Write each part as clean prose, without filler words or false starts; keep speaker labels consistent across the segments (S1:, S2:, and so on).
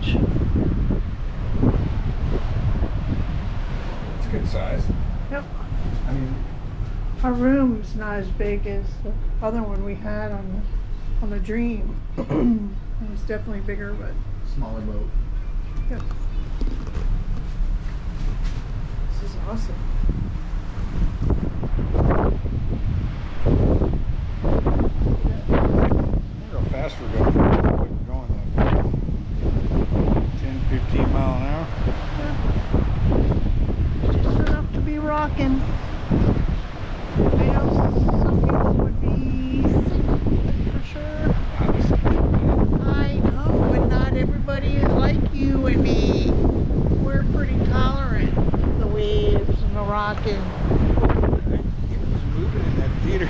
S1: huge.
S2: It's a good size.
S1: Yep.
S2: I mean,
S1: Our room's not as big as the other one we had on the Dream. It was definitely bigger, but
S2: smaller boat.
S1: yep. This is awesome.
S2: Look how fast we're going. We're going like 10, 15 mile an hour.
S1: Yeah. Just enough to be rocking. I know some people would be sick for sure. I know, but not everybody is like you and me. We're pretty tolerant of the waves and the rocking.
S2: It was moving in that theater.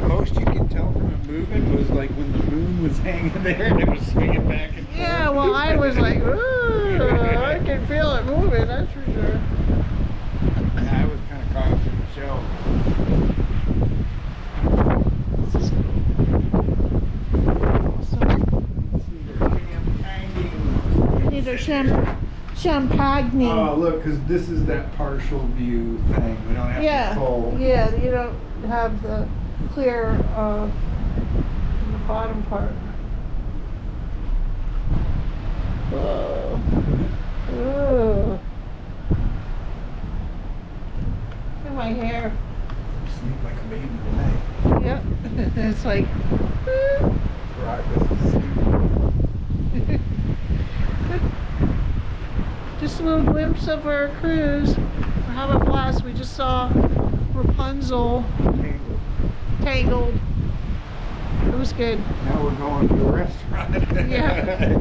S2: The most you could tell from it moving was like when the moon was hanging there and it was swinging back and forth.
S1: Yeah, well, I was like, ooh, I can feel it moving, that's for sure.
S2: I was kind of caught up in the show.
S1: This is awesome. Need a champagne.
S2: Oh, look, because this is that partial view thing. We don't have
S1: Yeah,
S2: to full.
S1: yeah, you don't have the clear in the bottom part. Whoa. Ooh. Look at my hair.
S2: Sleep like a baby tonight.
S1: Yep. It's like,
S2: Right, this is sleep.
S1: just a little glimpse of our cruise. We're having a blast. We just saw Rapunzel tangled. It was good.
S2: Now we're going to a restaurant.
S1: Yeah.